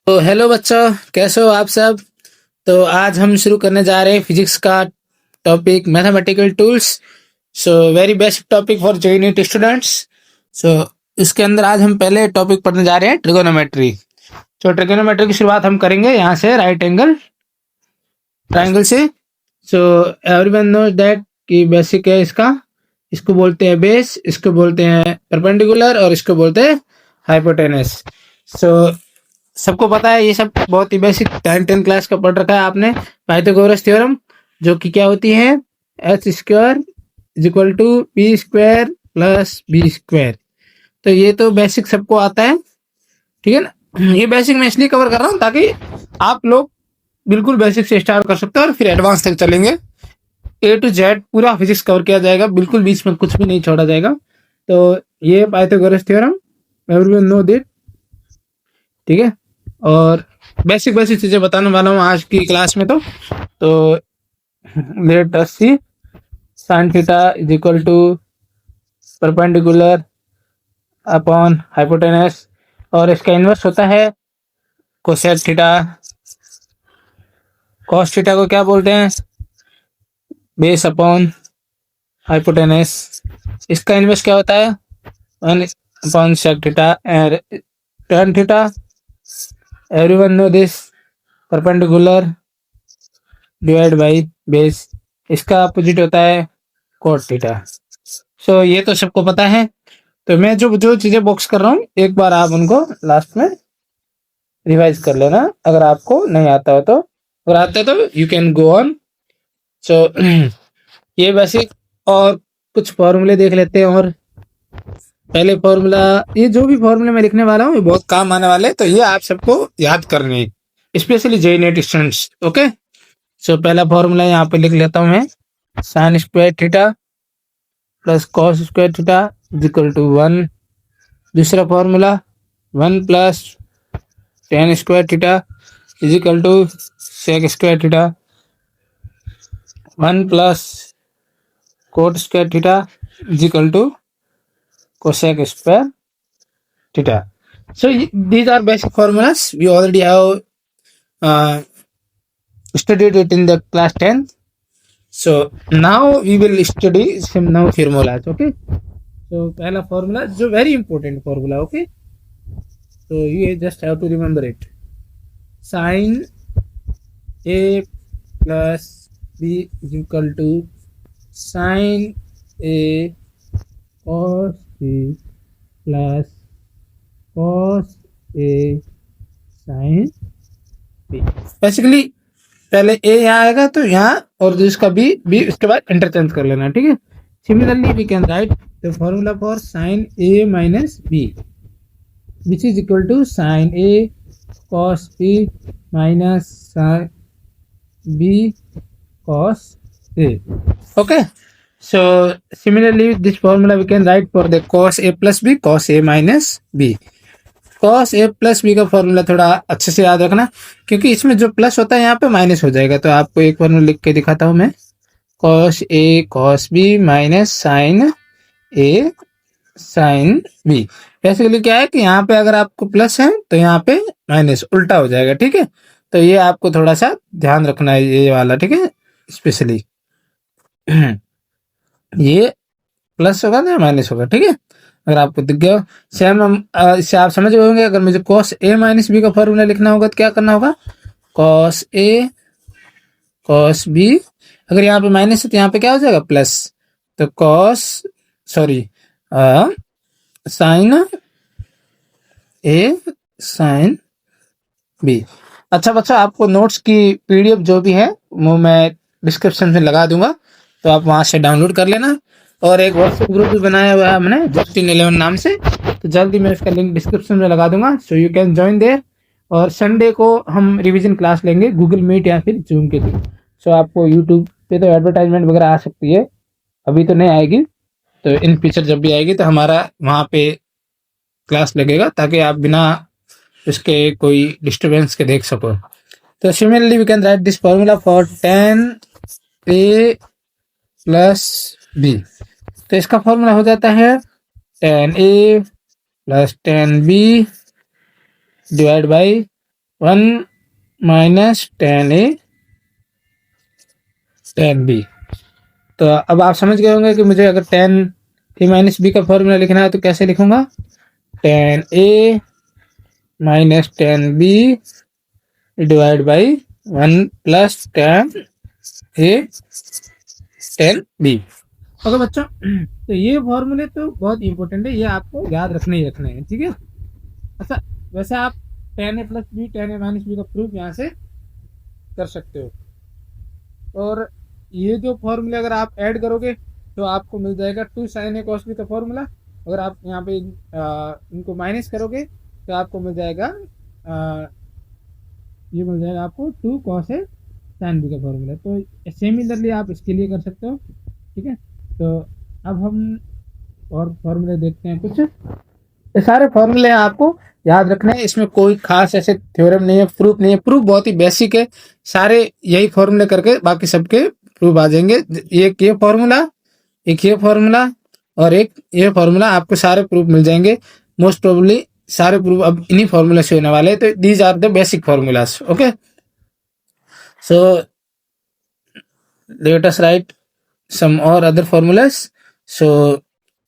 तो हेलो बच्चों, कैसे हो आप सब। तो आज हम शुरू करने जा रहे हैं फिजिक्स का topic mathematical tools. So very best topic for JEE students. So इसके अंदर आज हम पहले टॉपिक पढ़ने जा रहे हैं ट्रिगोनोमेट्री। सो ट्रिगोनोमेट्री की शुरुआत हम करेंगे यहाँ से राइट एंगल ट्राइंगल से। सो एवरीवन नोज दैट कि बेसिक है इसका। इसको बोलते हैं बेस, इसको बोलते हैं परपेंडिकुलर और इसको बोलते हैं हाइपोटेनस। सो सबको पता है ये सब, बहुत ही बेसिक 10 क्लास का पढ़ रखा है आपने। पाइथागोरस थ्योरम, जो कि क्या होती है, H square is equal to P square plus B square. तो ये तो बेसिक सबको आता है, ठीक है ना। ये बेसिक मैं इसलिए कवर कर रहा हूँ ताकि आप लोग बिल्कुल बेसिक से स्टार्ट कर सकते हो और फिर एडवांस तक चलेंगे। ए टू जेड पूरा फिजिक्स कवर किया जाएगा, बिल्कुल बीच में कुछ भी नहीं छोड़ा जाएगा। तो ये Pythagoras theorem everyone know that, ठीक है। और बेसिक बेसिक चीजें बताने वाला हूँ आज की क्लास में। तो let us see sine theta is equal to perpendicular upon hypotenuse, और इसका इन्वर्स होता है कोसेक थीटा। कॉस थीटा को क्या बोलते हैं, बेस अपॉन हाइपोटेनस। इसका इन्वर्स क्या होता है, 1 upon sec theta. And tan theta, everyone know this, perpendicular divide by base. इसका अपोजिट होता है कोट थीटा। सो ये तो सबको पता है। तो मैं जो जो चीजें बॉक्स कर रहा हूँ एक बार आप उनको लास्ट में रिवाइज कर लेना, अगर आपको नहीं आता हो तो। अगर आता है तो यू कैन गो ऑन। सो ये बेसिक और कुछ फॉर्मूले देख लेते हैं। और पहले फॉर्मूला, ये जो भी फॉर्मूले मैं लिखने वाला हूँ ये बहुत काम आने वाले हैं, तो ये आप सबको याद करने हैं, specially JEE NET students. Okay. So पहला फॉर्मूला यहाँ पे लिख लेता हूँ मैं, sine square theta plus cos square theta is equal to 1। दूसरा formula 1 plus tan square theta is equal to sec square theta. 1 plus cot square theta is equal to cosec square theta. So these are basic formulas. We already have studied it in the class 10. So now we will study some now formulas. Okay. So पहला formula जो very important formula. Okay. So you just have to remember it. Sin A plus B is equal to sin A cos B plus cos A sin B। Basically पहले ए यहाँ आएगा तो यहाँ, और जो इसका बी बी उसके बाद इंटरचेंज कर लेना, ठीक है। Similarly we can write the formula for sine A minus B which is equal to sine A cos B minus sine B cos A. Okay. So similarly this formula we can write for the cos A plus B cos A minus B. Cos A plus B का formula थोड़ा अच्छे से याद रखना, क्योंकि इसमें जो plus होता है यहाँ पे माइनस हो जाएगा। तो आपको एक फॉर्मूला लिख के दिखाता हूँ मैं, cos A cos B minus sign A sine B. Basically क्या है कि यहाँ पे अगर आपको प्लस है तो यहाँ पे माइनस उल्टा हो जाएगा, ठीक है। तो ये आपको थोड़ा सा ध्यान रखना है ये वाला, ठीक है। स्पेशली ये प्लस होगा ना माइनस होगा, ठीक है। अगर आपको दिख गया सेम, हम इससे आप समझ गए होंगे। अगर मुझे कॉस ए माइनस बी का फॉर्मूला लिखना होगा तो क्या करना होगा, कॉस ए कॉस बी, अगर यहाँ पे माइनस है तो यहाँ पे क्या हो जाएगा प्लस। तो कॉस सॉरी साइन ए साइन बी। अच्छा बच्चा, आपको नोट्स की पीडीएफ जो भी है वो मैं डिस्क्रिप्शन में लगा दूंगा, तो आप वहां से डाउनलोड कर लेना। और एक व्हाट्सएप ग्रुप भी बनाया हुआ है हमने जस्टिन 11 नाम से, तो जल्दी मैं इसका लिंक डिस्क्रिप्शन में लगा दूंगा, so you can join there. और संडे को हम रिवीजन क्लास लेंगे गूगल मीट या फिर जूम के थ्रू। सो आपको यूट्यूब पे तो एडवर्टाइजमेंट वगैरह आ सकती है, अभी तो नहीं आएगी, तो इन फ्यूचर जब भी आएगी तो हमारा वहाँ पे क्लास लगेगा, ताकि आप बिना उसके कोई डिस्टर्बेंस के देख सको। तो similarly we can write this formula for tan a plus B. तो इसका फॉर्मूला हो जाता है tan a plus tan b divide by 1 minus tan A tan B. तो अब आप समझ गए होंगे कि मुझे अगर टेन ए माइनस बी का फॉर्मूला लिखना है तो कैसे लिखूंगा, tan A minus tan B divide by 1 plus tan A tan B. Okay बच्चों, तो ये फॉर्मूले तो बहुत इंपॉर्टेंट है, ये आपको याद रखने ही रखने हैं, ठीक है। अच्छा, वैसे आप ten A plus B ten A minus B का प्रूफ यहाँ से कर सकते हो। और ये जो फॉर्मूले अगर आप ऐड करोगे तो आपको मिल जाएगा two sine A cos B का फॉर्मूला। अगर आप यहाँ पे इनको माइनस करोगे तो आपको मिल जाएगा ये मिल जाएगा आपको two cos A sine B का फॉर्मूला। तो सिमिलरली आप इसके लिए कर सकते हो, ठीक है। तो अब हम और फॉर्मूले देखते हैं कुछ। ये सारे फॉर्मूले आपको याद रखने हैं, इसमें कोई खास ऐसे थ्योरम नहीं है, प्रूफ नहीं है, प्रूफ बहुत ही बेसिक है। सारे यही फॉर्मूले करके बाकी सबके प्रूफ आ जाएंगे। एक ये फॉर्मूला, एक ये फॉर्मूला और एक ये फॉर्मूला, आपको सारे प्रूफ मिल जाएंगे। मोस्ट प्रोबेबली सारे प्रूफ अब इन्हीं फॉर्मूला से होने वाले हैं। तो these are the basic formulas. Okay, so let us write some or other formulas. So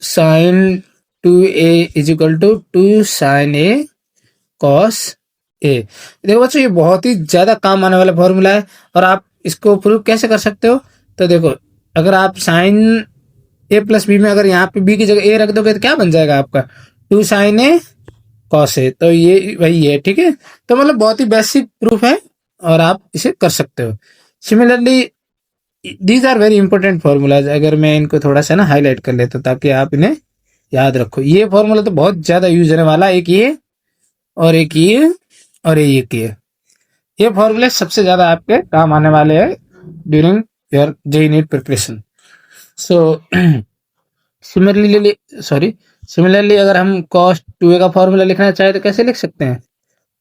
sin 2a is equal to 2 sin a cos a। देखो बच्चों, ये बहुत ही ज्यादा काम आने वाला फॉर्मूला है। और आप इसको प्रूव कैसे कर सकते हो, तो देखो अगर आप साइन ए प्लस बी में अगर यहाँ पे बी की जगह ए रख दोगे तो क्या बन जाएगा आपका, to sine A cos A. तो ये वही है, ठीक है। तो मतलब बहुत ही बेसिक प्रूफ है और आप इसे कर सकते हो। Similarly these are very important formulas. अगर मैं इनको थोड़ा सा ना हाईलाइट कर लेता ताकि आप इन्हें याद रखो। ये फॉर्मूला तो बहुत ज्यादा यूज होने वाला है, एक ये और एक ये और एक ये फॉर्मूले सबसे ज्यादा आपके काम आने वाले हैं during your JEE NEET preparation. So similarly अगर हम cos 2a का फॉर्मूला लिखना चाहे तो कैसे लिख सकते हैं,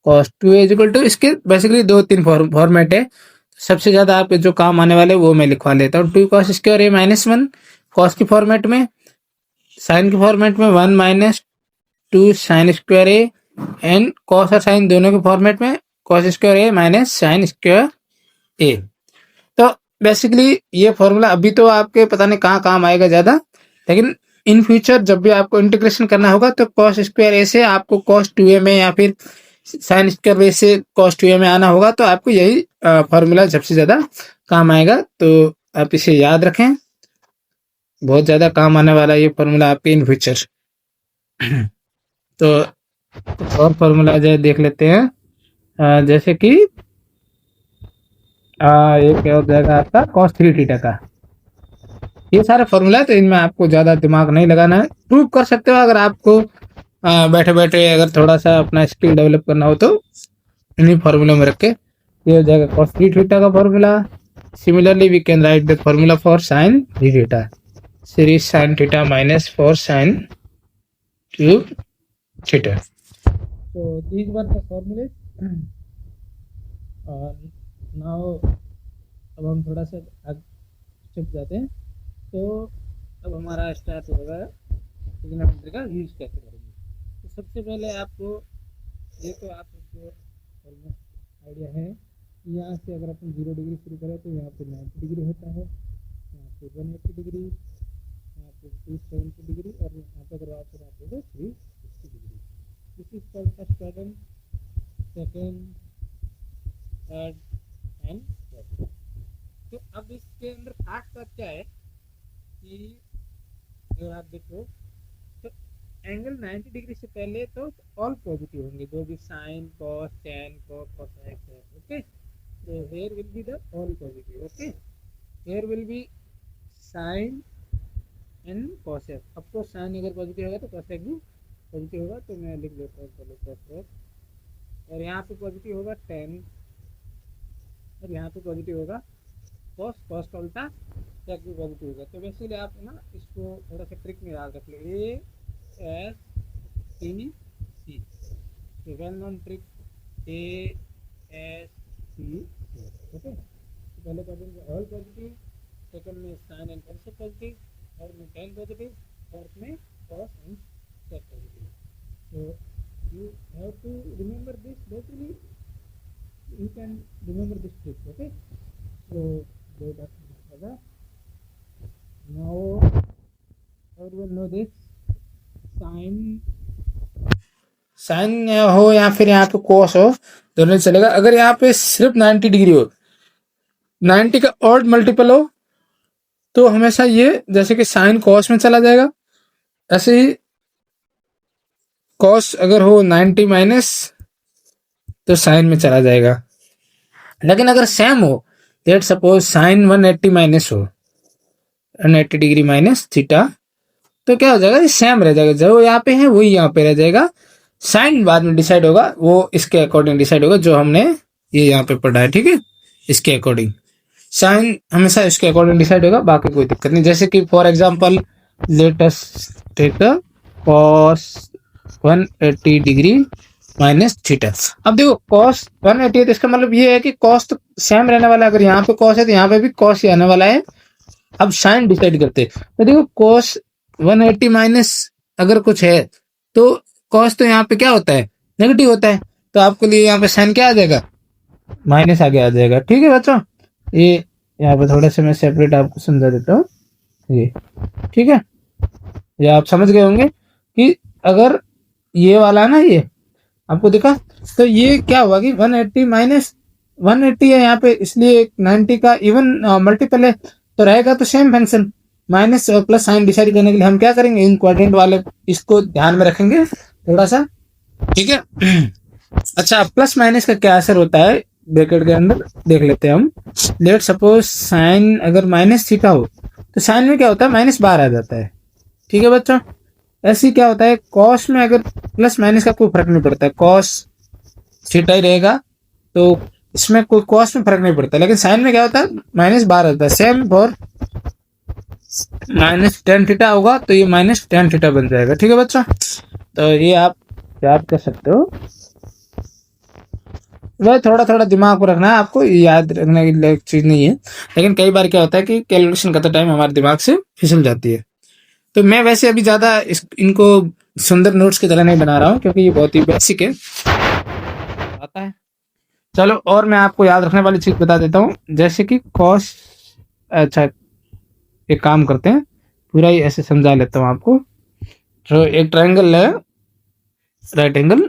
cos 2a is equal to, इसके बेसिकली दो तीन फॉर्मेट है। सबसे ज्यादा आपके जो काम आने वाले वो मैं लिखवा लेता हूँ। Two cos square A minus one cos की फॉर्मेट में, साइन की फॉर्मेट में one minus two sine square A, and cos और साइन दोनों के फॉर्मेट में cos square A minus sine square A. तो बेसिकली ये फॉर्मूला अभी तो आपके पता नहीं कहाँ काम आएगा ज्यादा, लेकिन इन फ्यूचर जब भी आपको इंटीग्रेशन करना होगा तो कॉस स्क्वायर ए से आपको कॉस 2a में या फिर साइन स्क्वायर ए से कॉस 2a में आना होगा। तो आपको यही फॉर्मूला सबसे ज्यादा काम आएगा। तो आप इसे याद रखें, बहुत ज्यादा काम आने वाला ये फॉर्मूला आपके इन फ्यूचर। तो कुछ और फॉर्मूला जो देख लेते हैं, जैसे कि ये क्या हो जाएगा आपका cos 3 थीटा का। ये सारे फॉर्मूला है तो इनमें आपको ज़्यादा दिमाग नहीं लगाना है, प्रूव कर सकते हो अगर आपको बैठे बैठे अगर थोड़ा सा अपना स्किल डेवलप करना हो तो इन्हीं फॉर्मूलों में रख के। ये हो जाएगा cos 3 थीटा का formula. Similarly we can write the formula for sin 3 theta, series sin theta minus 4 sin cube theta. तो दीज वर द फॉर्मूले। और नाउ अब हम थोड़ा सा चुप जाते हैं। तो अब हमारा स्टार्ट होगा ट्रिग्नोमेट्री का यूज कैसे करेंगे। तो सबसे पहले आपको ये तो आपको ऑलमोस्ट आइडिया है, यहाँ से अगर अपन 0 डिग्री शुरू करें तो यहाँ पे 90 डिग्री होता है, यहाँ पे 180 डिग्री, यहाँ पे 270 डिग्री और यहाँ पे अगर आप 360 degree. This is called first quadrant, second, third and fourth. तो अब इसके अंदर खास बात क्या है कि अगर आप देखो तो एंगल 90 डिग्री से पहले तो ऑल पॉजिटिव होंगे, जो भी sine cos tan cos cosec है। Okay, so here will be the all positive. Okay, here will be sin and cosec। अब तो साइन अगर पॉजिटिव होगा तो cosec भी पॉजिटिव होगा। तो मैं लिख देता हूँ चलो cosec, और यहाँ पे पॉजिटिव होगा टेन और यहाँ पे पॉजिटिव होगा कॉस, कॉस का उल्टा सेक भी पॉजिटिव होगा। तो बेसिकली आप ना इसको थोड़ा सा ट्रिक में याद रख लो, A S T C, well known trick A S C. Okay, तो पहले क्वाड्रेंट में ऑल पॉजिटिव, सेकंड में sine and cosec positive, third में टेन पॉजिटिव, फोर्थ में कॉस एंड सेक पॉजिटिव। तो you have to remember this basically can remember this trick. Okay, so let us further. Now everyone know this sin sine हो या फिर यहाँ पे कोस हो, दोनों चलेगा। अगर यहाँ पे सिर्फ 90 डिग्री हो, 90 का ऑड मल्टीपल हो, तो हमेशा ये जैसे कि साइन कॉस में चला जाएगा, ऐसे ही कॉस अगर हो 90 माइनस तो साइन में चला जाएगा। लेकिन अगर सेम हो, लेट सपोज साइन 180 माइनस हो, 180 डिग्री माइनस थीटा, तो क्या हो जाएगा, ये सेम रह जाएगा, जो यहाँ पे है वही यहाँ पे रह जाएगा। साइन बाद में डिसाइड होगा, वो इसके अकॉर्डिंग डिसाइड होगा जो हमने ये यहाँ पे पढ़ा है, ठीक है। इसके अकॉर्डिंग साइन हमेशा इसके अकॉर्डिंग डिसाइड होगा, बाकी कोई दिक्कत नहीं। जैसे कि for example let us take cos 180 degree minus theta. अब देखो कॉस 180 है तो इसका मतलब ये है कि कॉस तो सेम रहने वाला है। अगर यहाँ पे कॉस है तो यहाँ पे भी कॉस ही आने वाला है। अब साइन डिसाइड करते हैं, तो देखो कॉस 180 माइनस अगर कुछ है तो कॉस तो यहाँ पे क्या होता है, नेगेटिव होता है, तो आपके लिए यहाँ पे साइन क्या आ जाएगा, माइनस आगे आ जाएगा, ठीक है बच्चों। ये यहाँ पे थोड़ा सा मैं सेपरेट आपको समझा देता हूँ, ये ठीक है। ये आप समझ गए होंगे कि अगर ये वाला है ना, ये आपको दिखा, तो ये क्या हुआ कि 180 माइनस 180 है यहाँ पे, इसलिए 90 का इवन मल्टीपल है, तो रहेगा तो सेम फंक्शन। माइनस और प्लस साइन डिसाइड करने के लिए हम क्या करेंगे, इन क्वाड्रेंट वाले इसको ध्यान में रखेंगे थोड़ा सा, ठीक है। अच्छा, प्लस माइनस का क्या असर होता है ब्रैकेट के अंदर देख लेते हैं हम। लेट सपोज साइन अगर माइनस थीटा हो तो साइन में क्या होता है, माइनस बाहर आ जाता है, ठीक है बच्चों। ऐसे क्या होता है, कॉस में अगर प्लस माइनस का कोई फर्क नहीं पड़ता है, कॉस थीटा ही रहेगा, तो इसमें कोई कॉस में फर्क नहीं पड़ता। लेकिन साइन में क्या होता है, माइनस बाहर आता है। Same for minus tan theta होगा तो ये माइनस टेन थीटा बन जाएगा, ठीक है बच्चों। तो ये आप याद कर सकते हो। वह थोड़ा थोड़ा दिमाग को रखना है, आपको याद रखने की लायक चीज नहीं है, लेकिन कई बार क्या होता है कि कैलकुलेशन करते टाइम हमारे दिमाग से फिसल जाती है। तो मैं वैसे अभी ज्यादा इनको सुंदर नोट्स की तरह नहीं बना रहा हूँ, क्योंकि ये बहुत ही बेसिक है, आता है। चलो, और मैं आपको याद रखने वाली चीज बता देता हूँ, जैसे कि कॉस, अच्छा एक काम करते हैं, पूरा ही ऐसे समझा लेता हूँ आपको। तो एक ट्रायंगल है, राइट एंगल,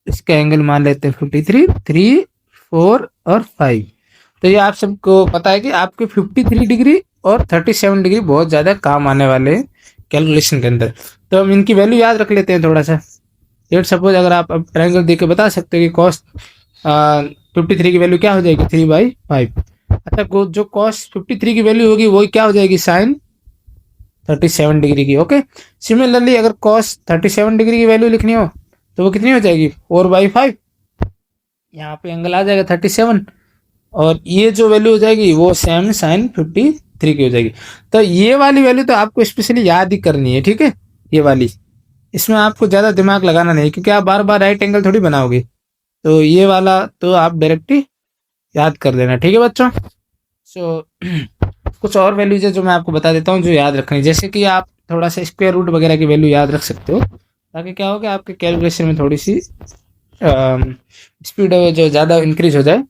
इसका एंगल मान लेते हैं 53, 3, 4 और 5। तो ये आप सबको पता है कि आपके 53 डिग्री और 37 डिग्री बहुत ज़्यादा काम आने वाले हैं कैलकुलेशन के अंदर। तो हम इनकी वैल्यू याद रख लेते हैं थोड़ा सा। लेट सपोज अगर आप अब ट्रायंगल देख के बता सकते हो कि कॉस 53 की वैल्यू क्या हो जाएगी, 3/5। अच्छा, जो कॉस 53 की वैल्यू होगी वही क्या हो जाएगी, साइन 37 डिग्री की। ओके, सिमिलरली अगर कॉस 37 डिग्री की वैल्यू लिखनी हो तो वो कितनी हो जाएगी, 4/5। यहाँ पे एंगल आ जाएगा 37, और ये जो वैल्यू हो जाएगी वो सेम साइन 53 की हो जाएगी। तो ये वाली वैल्यू तो आपको स्पेशली याद ही करनी है, ठीक है। ये वाली, इसमें आपको ज़्यादा दिमाग लगाना नहीं, क्योंकि आप बार बार राइट एंगल थोड़ी बनाओगे। तो ये वाला तो आप डायरेक्ट ही याद कर देना, ठीक है बच्चों। सो कुछ और वैल्यूज है जो मैं आपको बता देता हूँ जो याद रखनी, जैसे कि आप थोड़ा सा स्क्वायर रूट वगैरह की वैल्यू याद रख सकते हो, ताकि क्या हो कि आपके कैलकुलेशन में थोड़ी सी स्पीड जो ज़्यादा इंक्रीज हो जाए।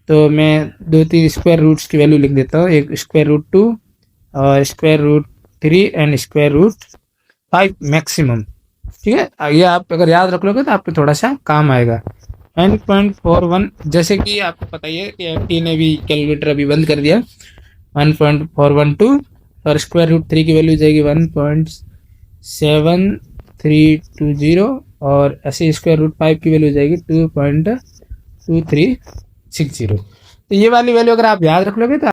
तो मैं 2-3 स्क्वायर रूट्स की वैल्यू लिख देता हूँ, एक स्क्वायर रूट 2 और square root 3 and square root 5 maximum, ठीक है। ये आप अगर याद रख लोगे तो आपको थोड़ा सा काम आएगा। 1.41, जैसे कि आपको पता ही है कि एमटी ने भी कैलकुलेटर अभी बंद कर दिया। 1.412 और स्क्वायर रूट 3 की वैल्यू जाएगी 1.7320, और ऐसे स्क्वायर रूट 5 की वैल्यू जाएगी 2.2360। तो ये वाली वैल्यू अगर आप याद रख लोगे तो